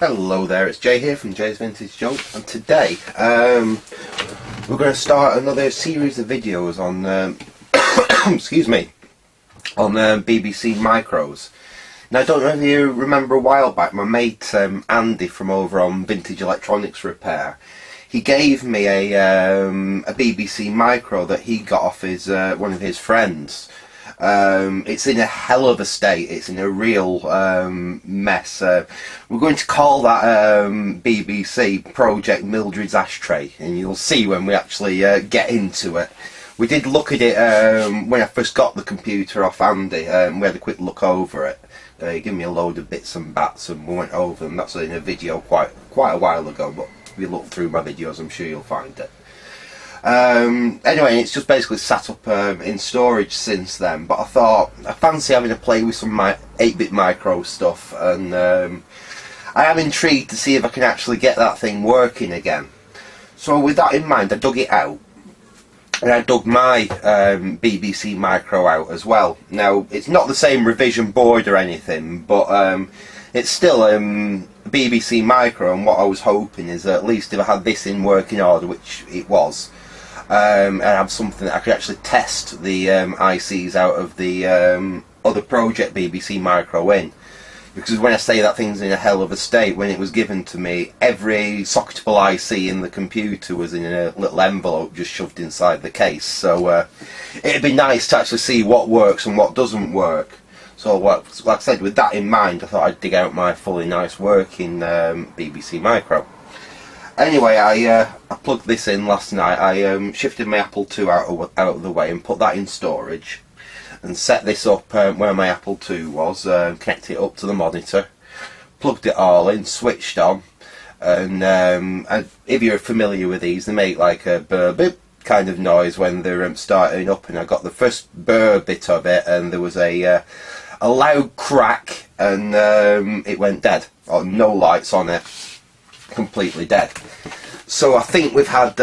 Hello there, it's Jay here from Jay's Vintage Junk, and today we're going to start another series of videos on excuse me, on BBC Micros. Now, I don't know if you remember a while back, my mate Andy from over on Vintage Electronics Repair, he gave me a BBC Micro that he got off his one of his friends. It's in a hell of a state. It's in a real mess. We're going to call that BBC Project Mildred's Ashtray, and you'll see when we actually get into it. We did look at it when I first got the computer off Andy. We had a quick look over it. He gave me a load of bits and bats, and we went over them. That's in a video quite a while ago, but if you look through my videos, I'm sure you'll find it. Anyway, it's just basically sat up in storage since then, but I thought I fancy having a play with some of my 8-bit micro stuff, and I am intrigued to see if I can actually get that thing working again. So with that in mind, I dug it out, and I dug my BBC Micro out as well. Now, it's not the same revision board or anything, but it's still a BBC Micro, and what I was hoping is that at least if I had this in working order, which it was, and have something that I could actually test the ICs out of the other project BBC Micro in. Because when I say that thing's in a hell of a state, when it was given to me, every socketable IC in the computer was in a little envelope just shoved inside the case. So it'd be nice to actually see what works and what doesn't work. So like I said, with that in mind, I thought I'd dig out my fully nice working BBC Micro. Anyway, I plugged this in last night. I shifted my Apple II out of the way and put that in storage, and set this up where my Apple II was, connected it up to the monitor, plugged it all in, switched on, and if you're familiar with these, they make like a burr bip kind of noise when they're starting up, and I got the first burr bit of it, and there was a loud crack, and it went dead, or no lights on it, completely dead. So I think we've had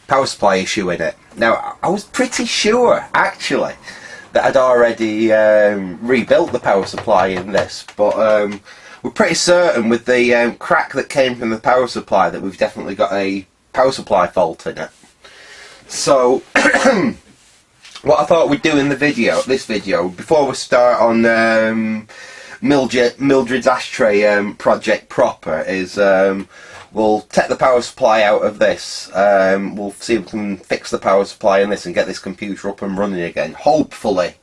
power supply issue in it. Now, I was pretty sure actually that I'd already rebuilt the power supply in this, but we're pretty certain with the crack that came from the power supply that we've definitely got a power supply fault in it. So what I thought we'd do in this video, before we start on Mildred's Ashtray project proper, is we'll take the power supply out of this. We'll see if we can fix the power supply in this and get this computer up and running again. Hopefully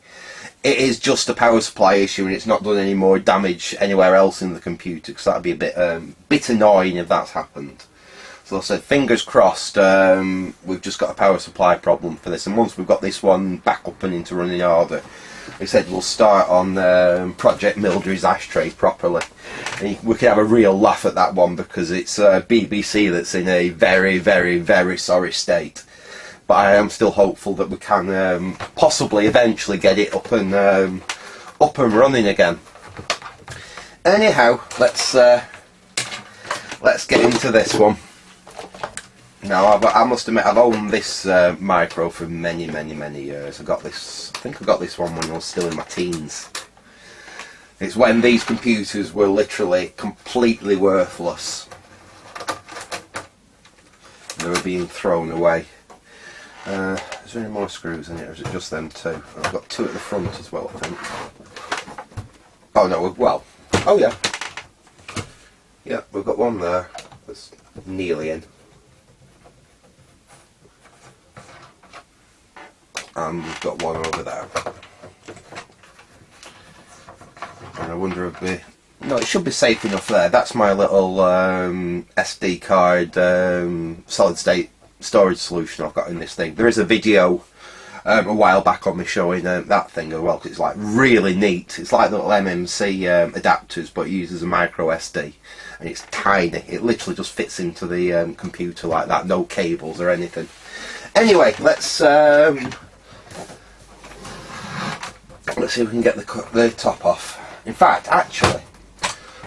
it is just a power supply issue and it's not done any more damage anywhere else in the computer, because that'd be a bit annoying if that's happened. So I said, fingers crossed, we've just got a power supply problem for this, and once we've got this one back up and into running order, we said we'll start on Project Mildred's Ashtray properly. And we can have a real laugh at that one, because it's BBC that's in a very, very, very sorry state. But I am still hopeful that we can possibly eventually get it up and running again. Anyhow, let's get into this one. Now, I must admit, I've owned this micro for many, many, many years. I think I got this one when I was still in my teens. It's when these computers were literally completely worthless. They were being thrown away. Is there any more screws in it, or is it just them two? I've got two at the front as well, I think. Oh no, well, oh yeah. Yeah, we've got one there that's nearly in. And we've got one over there. And I wonder if no, it should be safe enough there. That's my little SD card solid state storage solution I've got in this thing. There is a video a while back on me showing that thing as well, because it's like really neat. It's like little MMC adapters, but it uses a micro SD, and it's tiny. It literally just fits into the computer like that, no cables or anything. Anyway, let's see if we can get the top off. In fact, actually,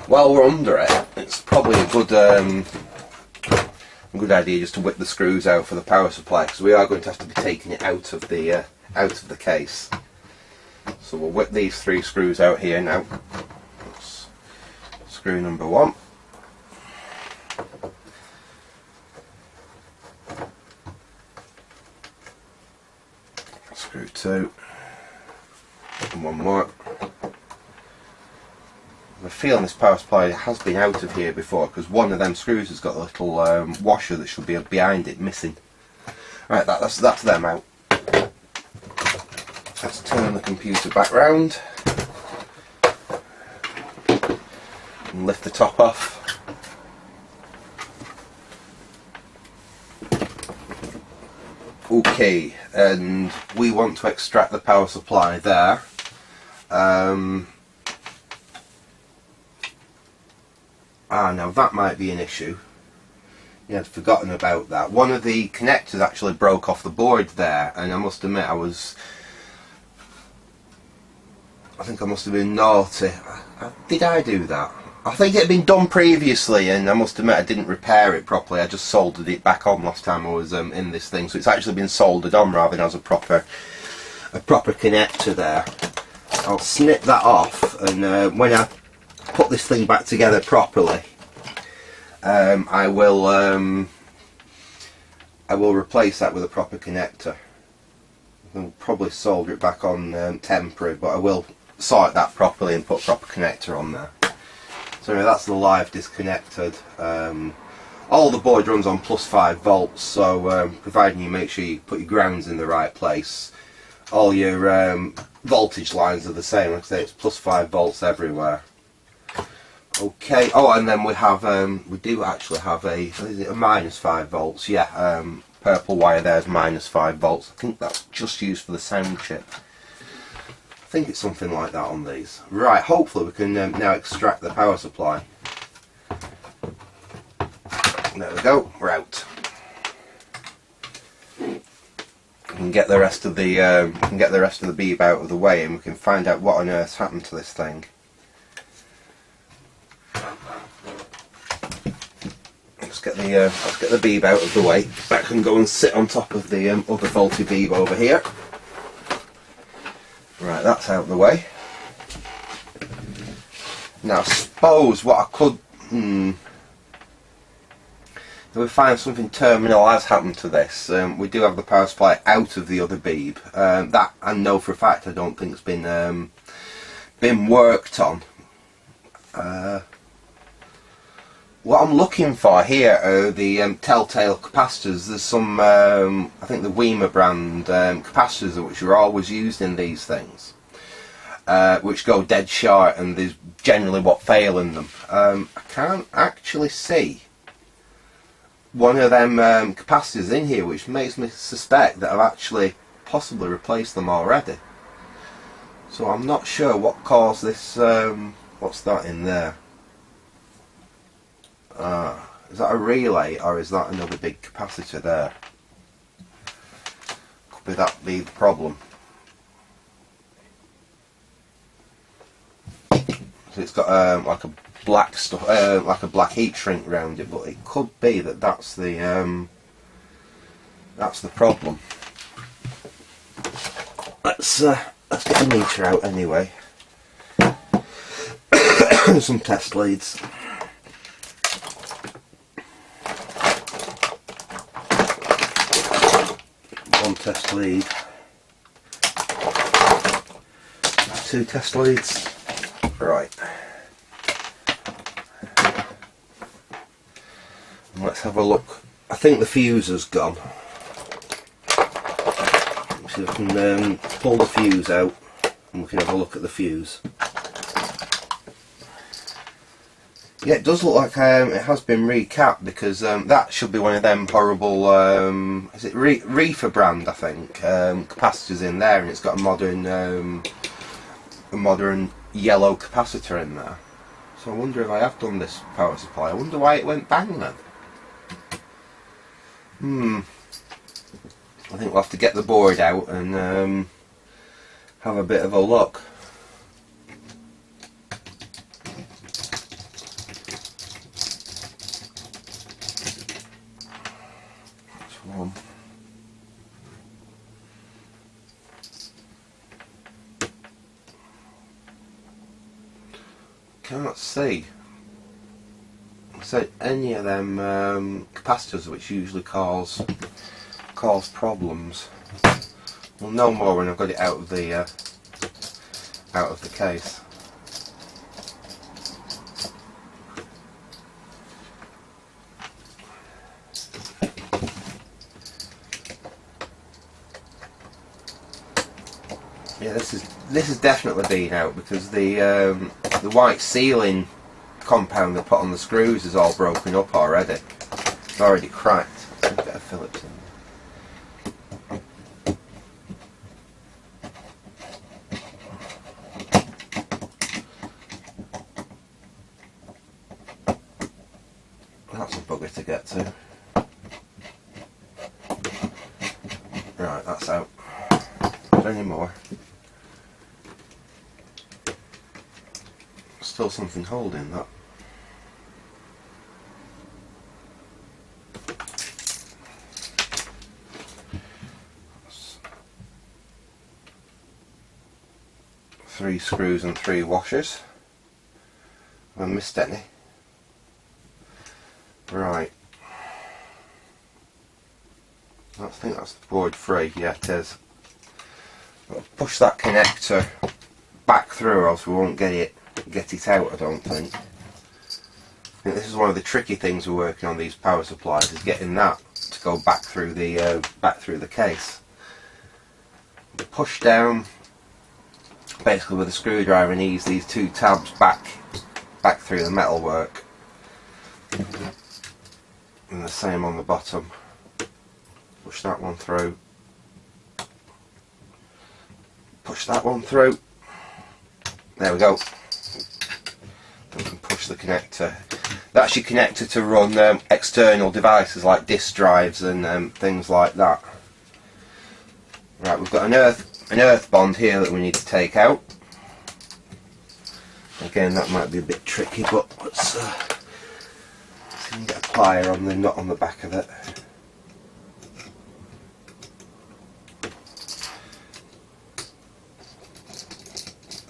while we're under it, it's probably a good idea just to whip the screws out for the power supply, because we are going to have to be taking it out of the case. So we'll whip these 3 screws out here now. Let's screw number 1. Screw 2. And 1 more. I feel this power supply has been out of here before because one of them screws has got a little washer that should be behind it missing. Right, that's them out. Let's turn the computer back round and lift the top off. Okay, and we want to extract the power supply there. Now that might be an issue. Yeah, I'd forgotten about that. One of the connectors actually broke off the board there, and I must admit I think I must have been naughty. Did I do that? I think it had been done previously, and I must admit I didn't repair it properly. I just soldered it back on last time I was in this thing, so it's actually been soldered on rather than as a proper connector there. I'll snip that off, and when I put this thing back together properly, I will replace that with a proper connector. I'll probably solder it back on temporary, but I will sort that properly and put a proper connector on there. So anyway, that's the live disconnected. All the board runs on +5 volts, so providing you make sure you put your grounds in the right place, all your voltage lines are the same. Like I say, it's +5 volts everywhere. Okay. Oh, and then we have we do actually have a, is it a -5 volts? Yeah. Purple wire there is -5 volts. I think that's just used for the sound chip. I think it's something like that on these. Right. Hopefully we can now extract the power supply. There we go. We're out. We can get the rest of the beeb out of the way, and we can find out what on earth's happened to this thing. Let's get the beeb out of the way. That can go and sit on top of the other faulty beeb over here. Right, that's out of the way. Now, I suppose what I could, if we find something terminal has happened to this, we do have the power supply out of the other beeb. That I know for a fact. I don't think it's been worked on. What I'm looking for here are the telltale capacitors. There's some, I think the Weimer brand capacitors which are always used in these things, which go dead short, and there's generally what fail in them. I can't actually see one of them capacitors in here, which makes me suspect that I've actually possibly replaced them already. So I'm not sure what caused this. What's that in there? Is that a relay, or is that another big capacitor there? Could be the problem. So it's got like a black stuff, like a black heat shrink around it, but it could be that that's the problem. Let's get the meter out anyway. Some test leads. One test lead, 2 test leads. Right. And let's have a look. I think the fuse has gone. So we can pull the fuse out and we can have a look at the fuse. Yeah, it does look like it has been recapped, because that should be one of them horrible, is it Reefer brand, I think, capacitors in there, and it's got a modern yellow capacitor in there. So I wonder if I have done this power supply. I wonder why it went bang then. I think we'll have to get the board out and have a bit of a look. Can't see. So any of them capacitors which usually cause problems. We'll know more when I've got it out of the case. Yeah, this has definitely been out because the white sealing compound they put on the screws is all broken up already. It's already cracked. A bit of Phillips in there. That's a bugger to get to. Right, that's out. Is there any more? Still something holding that. Three screws and 3 washers. Have I missed any? Right. I think that's the board 3. Yeah, it is. I'll push that connector back through, or else we won't get it out, I don't think. I think this is one of the tricky things we're working on these power supplies, is getting that to go back through the case. Push down basically with a screwdriver and ease these 2 tabs back through the metalwork, and the same on the bottom. Push that one through, push that one through. There we go. We can push the connector. That's your connector to run external devices like disk drives and things like that. Right, we've got an earth bond here that we need to take out. Again, that might be a bit tricky, but let's see if we can get a plier on the nut on the back of it.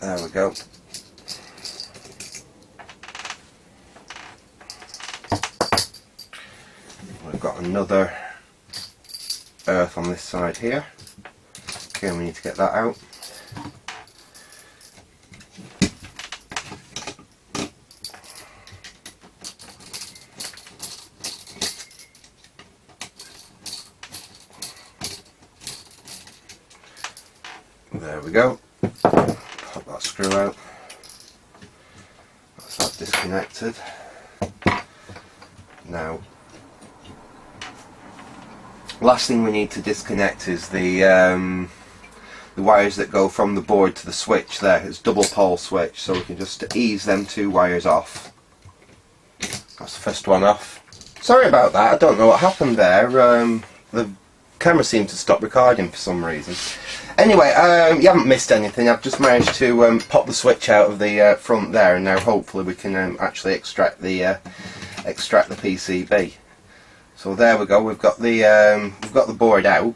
There we go. We've got another earth on this side here. Okay, we need to get that out. There we go. Pop that screw out. That's that disconnected. Now, last thing we need to disconnect is the wires that go from the board to the switch there. It's double pole switch, so we can just ease them 2 wires off. That's the first one off. Sorry about that, I don't know what happened there. The camera seemed to stop recording for some reason. Anyway, you haven't missed anything. I've just managed to pop the switch out of the front there, and now hopefully we can actually extract the PCB. So there we go. We've got the board out.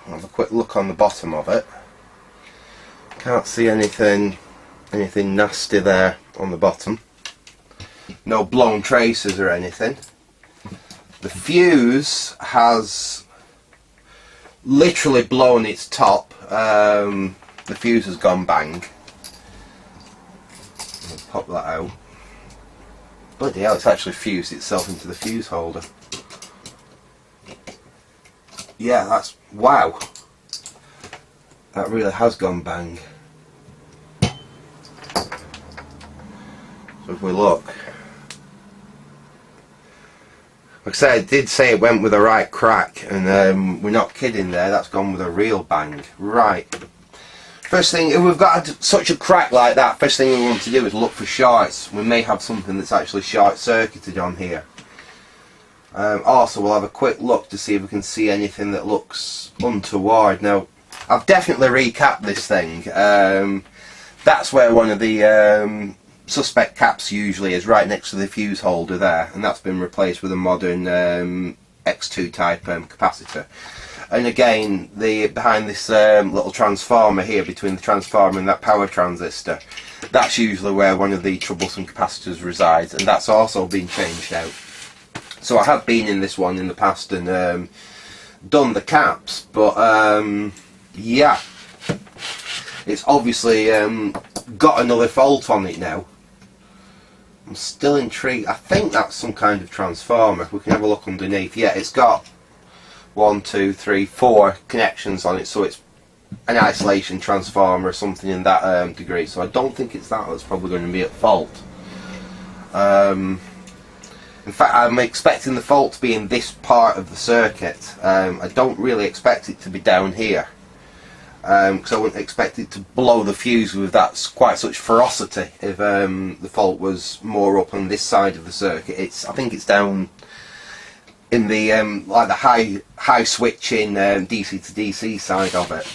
I'll have a quick look on the bottom of it. Can't see anything nasty there on the bottom. No blown traces or anything. The fuse has literally blown its top. The fuse has gone bang. I'll pop that out. Bloody hell, it's actually fused itself into the fuse holder. Yeah, that's... wow. That really has gone bang. So if we look... like I said, I did say it went with a right crack, and we're not kidding there, that's gone with a real bang. Right. First thing, if we've got such a crack like that, first thing we want to do is look for shorts. We may have something that's actually short-circuited on here. Also, we'll have a quick look to see if we can see anything that looks untoward. Now, I've definitely recapped this thing. That's where one of the suspect caps usually is, right next to the fuse holder there, and that's been replaced with a modern X2 type capacitor. And again, behind this little transformer here, between the transformer and that power transistor, that's usually where one of the troublesome capacitors resides, and that's also been changed out. So I have been in this one in the past and done the caps, but yeah, it's obviously got another fault on it now. I'm still intrigued. I think that's some kind of transformer. We can have a look underneath. Yeah, it's got 1, 2, 3, 4 connections on it, so it's an isolation transformer or something in that degree. So I don't think it's that that's probably going to be at fault. In fact, I'm expecting the fault to be in this part of the circuit. I don't really expect it to be down here, because I wouldn't expect it to blow the fuse with that quite such ferocity if the fault was more up on this side of the circuit. I think it's down in the like the high switching DC to DC side of it.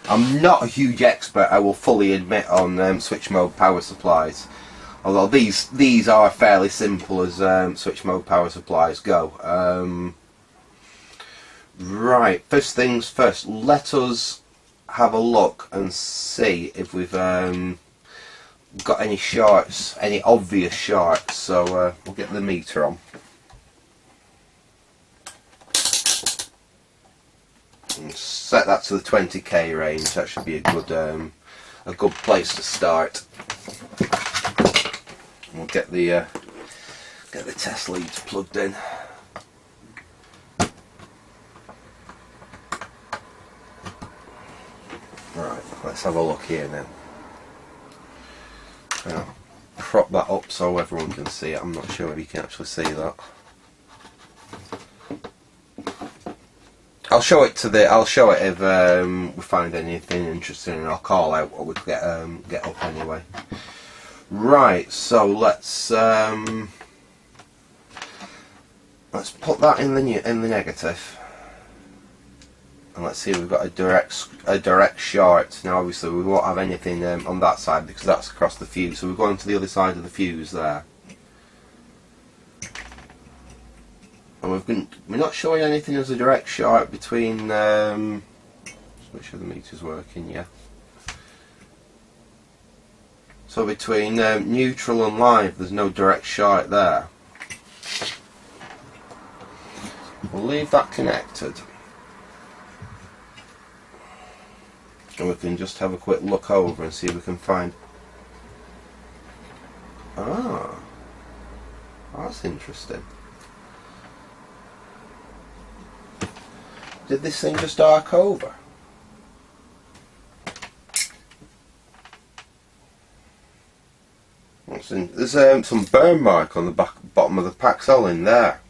I'm not a huge expert, I will fully admit, on switch mode power supplies, although these are fairly simple as switch mode power supplies go. Right, first things first, let us have a look and see if we've got any shorts, any obvious shorts. So we'll get the meter on and set that to the 20k range. That should be a good place to start. We'll get the test leads plugged in. Right, let's have a look here now. I'll prop that up so everyone can see it. I'm not sure if you can actually see that. I'll show it if we find anything interesting, and I'll call out what we get up anyway. Right, so let's put that in the negative. And let's see if we've got a direct short. Now obviously we won't have anything on that side because that's across the fuse, so we're going to the other side of the fuse there. And we're not showing anything as a direct short between just make sure the meter's working, yeah. So between neutral and live there's no direct short there. We'll leave that connected. And we can just have a quick look over and see if we can find... Ah, that's interesting. Did this thing just arc over? There's some burn mark on the bottom of the Paxel in there.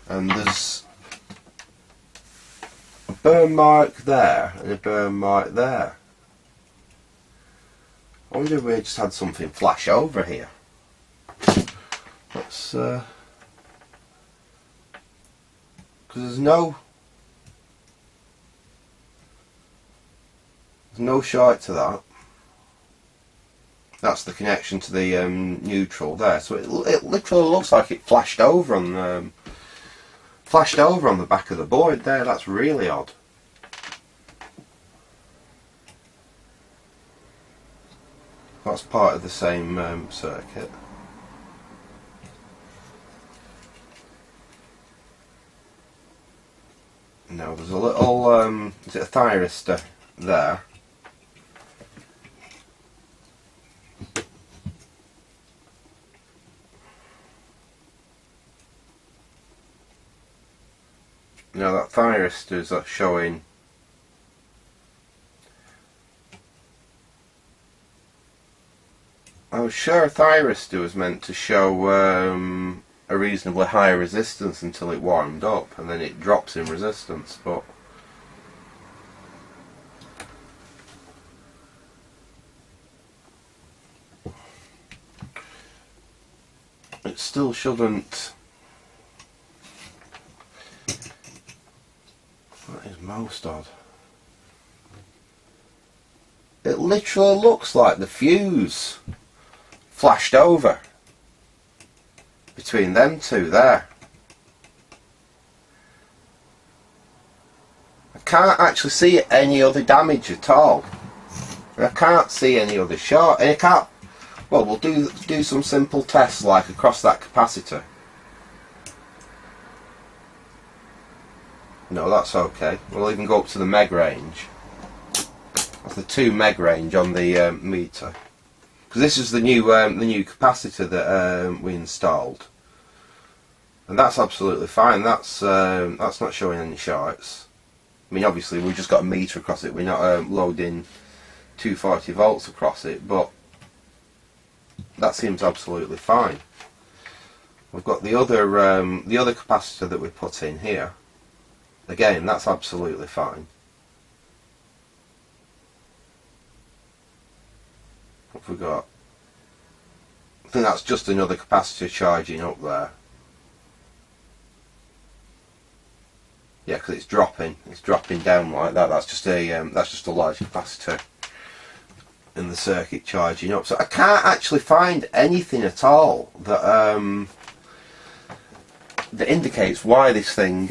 And there's a burn mark there and a burn mark there. I wonder if we just had something flash over here. Let's because there's no short to that. That's the connection to the neutral there. So it literally looks like it flashed over on the back of the board there. That's really odd. That's part of the same circuit. Now there's a little is it a thyristor there? Now that thyristors are showing I was sure a thyristor was meant to show a reasonably high resistance until it warmed up and then it drops in resistance, but it still shouldn't. That is most odd. It literally looks like the fuse flashed over between them two there. can't actually see any other damage at all. I can't see any other short, and I can't. Well, we'll do some simple tests like across that capacitor. No, that's okay. We'll even go up to the meg range. That's the 2 meg range on the meter, because this is the new capacitor that we installed, and that's absolutely fine. That's not showing any shorts. I mean, obviously we've just got a meter across it. We're not loading 240 volts across it, but that seems absolutely fine. We've got the other capacitor that we put in here. Again, that's absolutely fine. What have we got? I think that's just another capacitor charging up there. Yeah, because it's dropping down like that. That's just a large capacitor in the circuit charging up. So I can't actually find anything at all that that indicates why this thing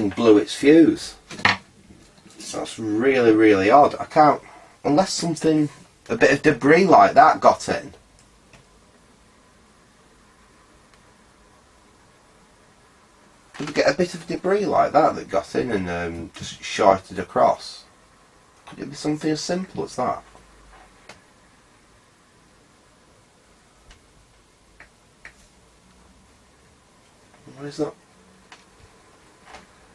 blew its fuse. That's really odd. I can't, unless something, a bit of debris like that got in. Did we get a bit of debris like that got in and just shorted across? Could it be something as simple as that? What is that?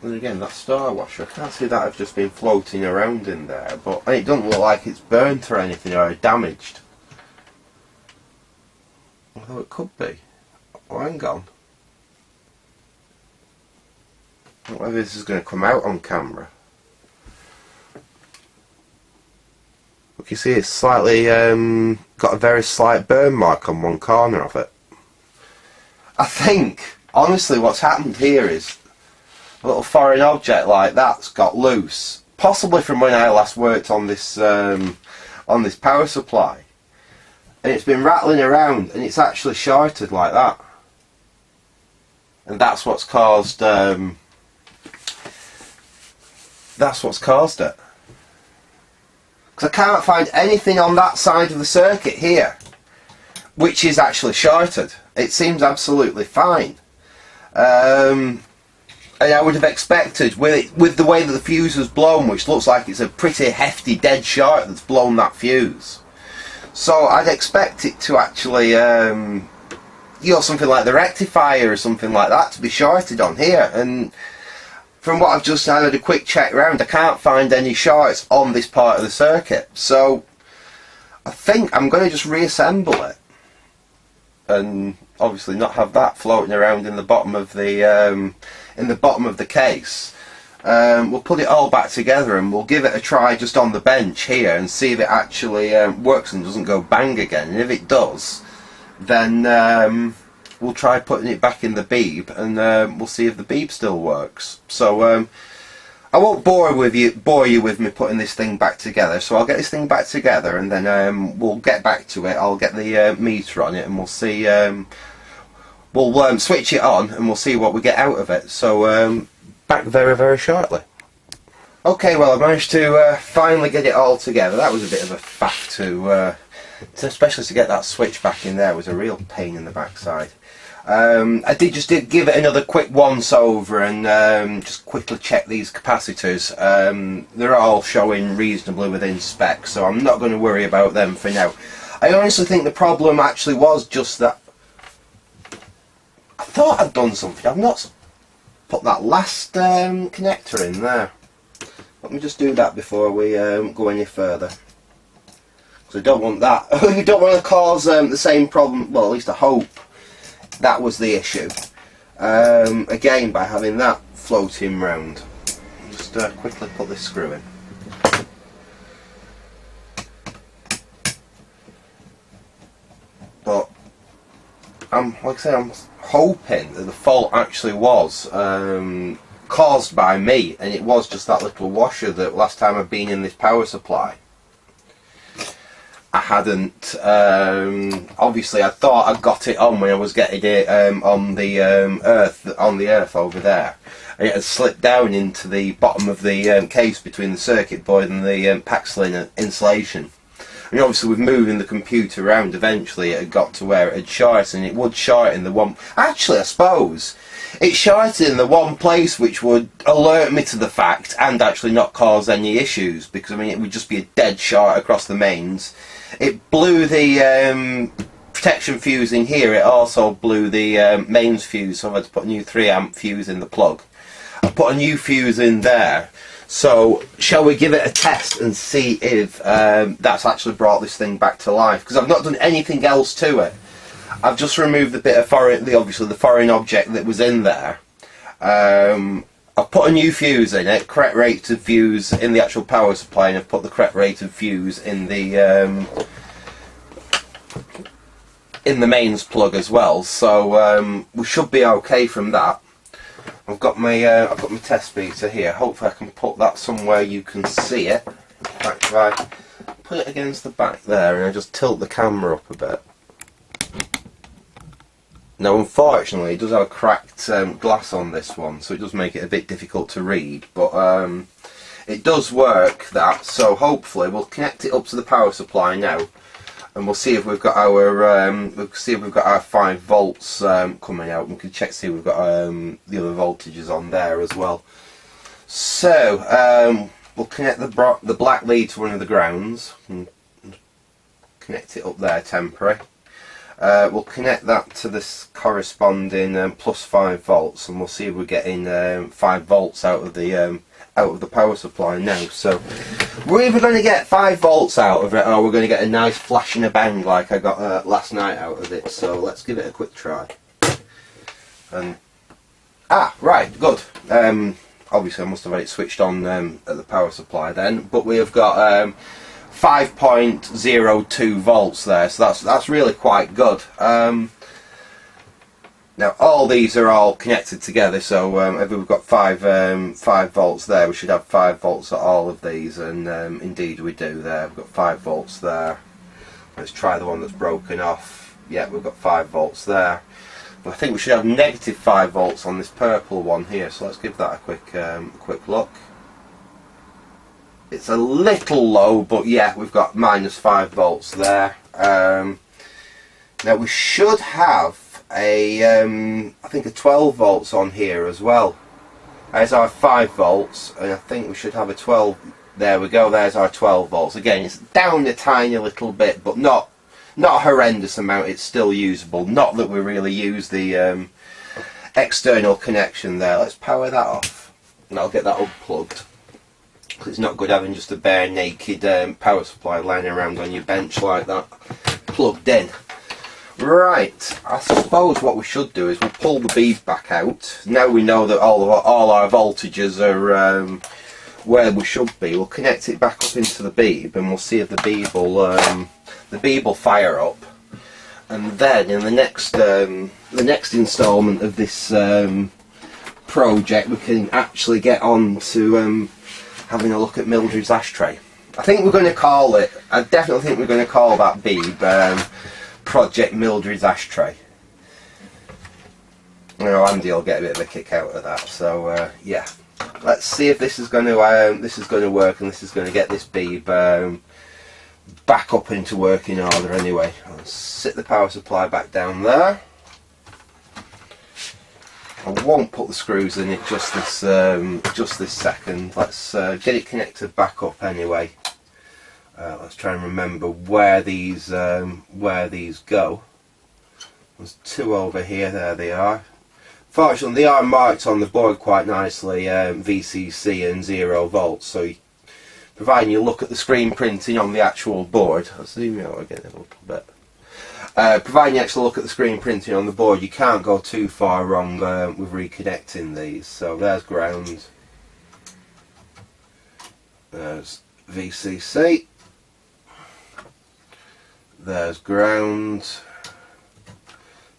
And again, that star washer, I can't see that have just been floating around in there, but it doesn't look like it's burnt or anything or damaged. Although it could be. Oh, hang on. I don't know whether this is going to come out on camera. Look, you see it's slightly got a very slight burn mark on one corner of it. I think, honestly, what's happened here is a little foreign object like that's got loose, possibly from when I last worked on this power supply, and it's been rattling around and it's actually shorted like that, and that's what's caused it. Because I can't find anything on that side of the circuit here which is actually shorted. It seems absolutely fine. And I would have expected, with the way that the fuse was blown, which looks like it's a pretty hefty dead short that's blown that fuse, so I'd expect it to actually, you know, something like the rectifier or something like that to be shorted on here. And from what I've just had a quick check round, I can't find any shorts on this part of the circuit. So I think I'm going to just reassemble it, and obviously not have that floating around in the bottom of the case. We'll put it all back together and we'll give it a try just on the bench here and see if it actually works and doesn't go bang again. And if it does, then we'll try putting it back in the beeb, and we'll see if the beeb still works. So I won't bore you with me putting this thing back together. So I'll get this thing back together, and then we'll get back to it. I'll get the meter on it, and we'll see. We'll switch it on, and we'll see what we get out of it. So back very shortly. Okay, well, I managed to finally get it all together. That was a bit of a faff to especially to get that switch back in there was a real pain in the backside. I did give it another quick once over and just quickly check these capacitors. They're all showing reasonably within spec, so I'm not going to worry about them for now. I honestly think the problem actually was just that I thought I'd done something. I've not put that last connector in there. Let me just do that before we go any further, because I don't want that. You don't want to cause the same problem. Well, at least I hope that was the issue. Again, by having that floating round. Just quickly put this screw in. But like I say, I'm hoping that the fault actually was caused by me, and it was just that little washer that last time I've been in this power supply I hadn't, obviously I thought I got it on when I was getting it on the earth over there, and it had slipped down into the bottom of the case between the circuit board and the Paxlin insulation. And obviously with moving the computer around, eventually it had got to where it had shorted, and it would short in the one... Actually, I suppose it shorted in the one place which would alert me to the fact and actually not cause any issues, because I mean it would just be a dead short across the mains. It blew the protection fuse in here. It also blew the mains fuse, so I had to put a new 3 amp fuse in the plug. I put a new fuse in there. So shall we give it a test and see if that's actually brought this thing back to life? Because I've not done anything else to it. I've just removed the bit of obviously the foreign object that was in there. I've put a new fuse in it, correct rated fuse in the actual power supply, and I've put the correct rated fuse in the mains plug as well. So we should be okay from that. I've got my test meter here. Hopefully I can put that somewhere you can see it. In fact, if I put it against the back there and I just tilt the camera up a bit. Now unfortunately it does have a cracked glass on this one, so it does make it a bit difficult to read, but it does work, that, so hopefully we'll connect it up to the power supply now. And we'll see if we've got our 5 volts coming out. We can check to see if we've got the other voltages on there as well. So we'll connect the black lead to one of the grounds and connect it up there temporary. We'll connect that to this corresponding plus 5 volts, and we'll see if we're getting 5 volts out of the power supply now. So we're either going to get 5 volts out of it, or we're going to get a nice flash and a bang like I got last night out of it. So let's give it a quick try. And right, good. Obviously I must have had it switched on at the power supply then, but we have got 5.02 volts there, so that's really quite good. Now all these are all connected together, so if we've got 5 volts there, we should have 5 volts at all of these, and indeed we do there. We've got 5 volts there. Let's try the one that's broken off. Yeah, we've got 5 volts there. But I think we should have negative 5 volts on this purple one here, so let's give that a quick look. It's a little low, but yeah, we've got minus 5 volts there. Now we should have I think a 12 volts on here as well. There's our 5 volts, and I think we should have a 12. There we go, there's our 12 volts. Again, it's down a tiny little bit, but not a horrendous amount. It's still usable. Not that we really use the external connection there. Let's power that off, and I'll get that unplugged. It's not good having just a bare naked power supply lying around on your bench like that, plugged in. Right, I suppose what we should do is we'll pull the bead back out. Now we know that all our voltages are where we should be. We'll connect it back up into the bead, and we'll see if the bead will fire up. And then in the next instalment of this project, we can actually get on to having a look at Mildred's ashtray. I think we're going to call it. I definitely think we're going to call that bead Project Mildred's ashtray. You know, Andy will get a bit of a kick out of that. So yeah, let's see if this is going to work, and this is going to get this bead back up into working order. Anyway, I'll sit the power supply back down there. I won't put the screws in it just this second. Let's get it connected back up anyway. Let's try and remember where these go. There's 2 over here. There they are. Fortunately, they are marked on the board quite nicely, VCC and 0 volts. So, providing you look at the screen printing on the actual board, I'll zoom out again a little bit. Providing you actually look at the screen printing on the board, you can't go too far wrong with reconnecting these. So there's ground. There's VCC. There's ground.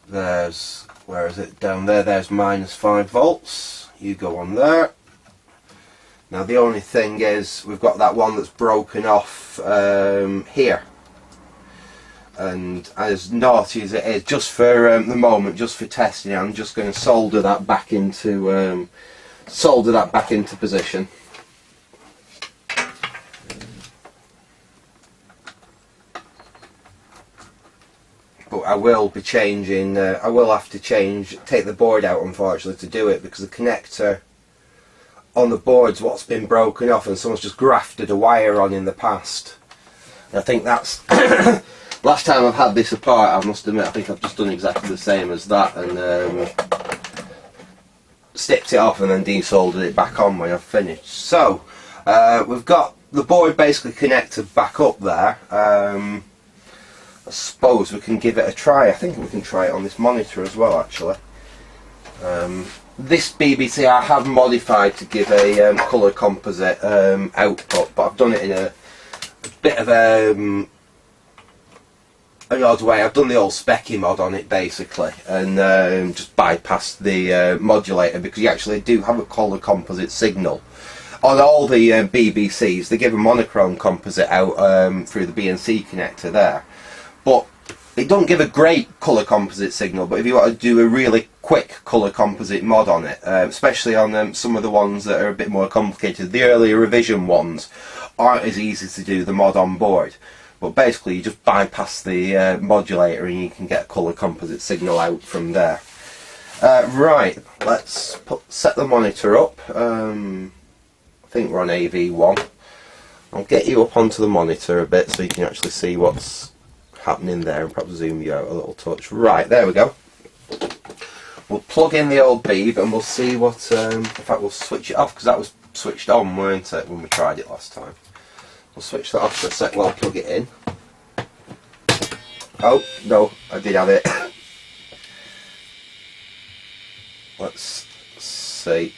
There's, where is it, down there, there's minus 5 volts. You go on there. Now the only thing is we've got that one that's broken off here. And as naughty as it is, just for the moment, just for testing, I'm just going to solder that back into solder that back into position. But I will be changing, I will have to take the board out unfortunately to do it, because the connector on the board's what's been broken off and someone's just grafted a wire on in the past. And I think that's last time I've had this apart, I must admit, I think I've just done exactly the same as that, and snipped it off and then desoldered it back on when I've finished. So we've got the board basically connected back up there. I suppose we can give it a try. I think we can try it on this monitor as well, actually. This BBC I have modified to give a colour composite output, but I've done it in a bit of an odd way. I've done the old specky mod on it basically, and just bypassed the modulator, because you actually do have a colour composite signal. On all the BBCs, they give a monochrome composite out through the BNC connector there. But it don't give a great colour composite signal, but if you want to do a really quick colour composite mod on it, especially on some of the ones that are a bit more complicated, the earlier revision ones aren't as easy to do the mod on board. But basically you just bypass the modulator and you can get a colour composite signal out from there. Right, let's set the monitor up. I think we're on AV1. I'll get you up onto the monitor a bit so you can actually see what's happening there, and perhaps zoom you out a little touch. Right, there we go. We'll plug in the old beeb and we'll see what, in fact we'll switch it off, because that was switched on, weren't it, when we tried it last time. We'll switch that off for a sec while I plug it in. Oh, no, I did have it. Let's see.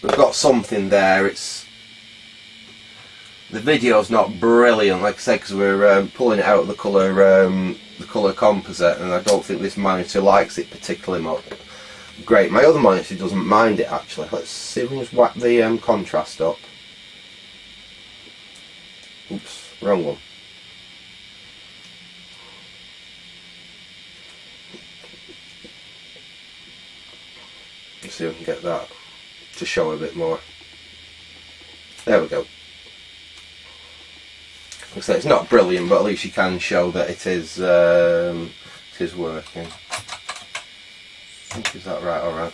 We've got something there. The video's not brilliant, like I said, because we're pulling it out of the colour composite, and I don't think this monitor likes it particularly much. Great, my other monitor doesn't mind it actually. Let's see if we can just whack the contrast up. Oops, wrong one. Let's see if we can get that to show a bit more. There we go. So it's not brilliant, but at least you can show that it is working. I think, is that right? Alright.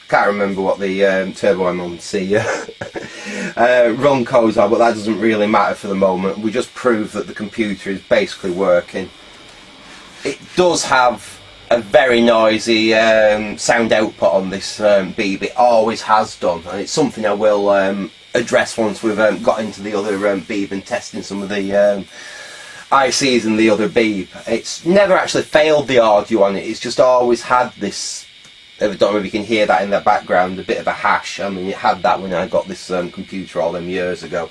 Can't remember what the Turbo M1C run codes are, but that doesn't really matter for the moment. We just prove that the computer is basically working. It does have a very noisy sound output on this beeb. It always has done, and it's something I will address once we've got into the other beeb and testing some of the ICs and the other beeb. It's never actually failed the audio on it, it's just always had this, I don't know if you can hear that in the background, a bit of a hash. I mean, it had that when I got this computer all them years ago.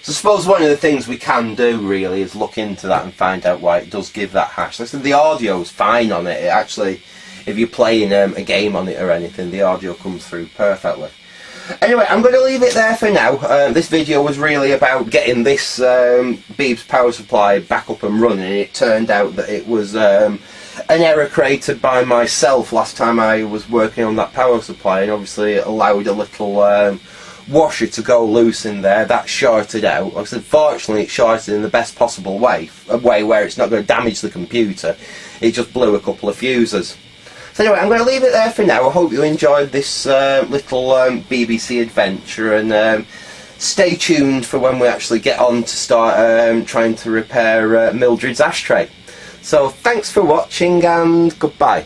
So I suppose one of the things we can do really is look into that and find out why it does give that hash. Like I said, the audio is fine on it. It actually, if you're playing a game on it or anything, the audio comes through perfectly. Anyway, I'm going to leave it there for now. This video was really about getting this beeb's power supply back up and running. It turned out that it was an error created by myself last time I was working on that power supply, and obviously it allowed a little washer to go loose in there. That shorted out. Like I said, fortunately it shorted in the best possible way, a way where it's not going to damage the computer. It just blew a couple of fuses. So anyway, I'm going to leave it there for now. I hope you enjoyed this little BBC adventure, and stay tuned for when we actually get on to start trying to repair Mildred's ashtray. So thanks for watching, and goodbye.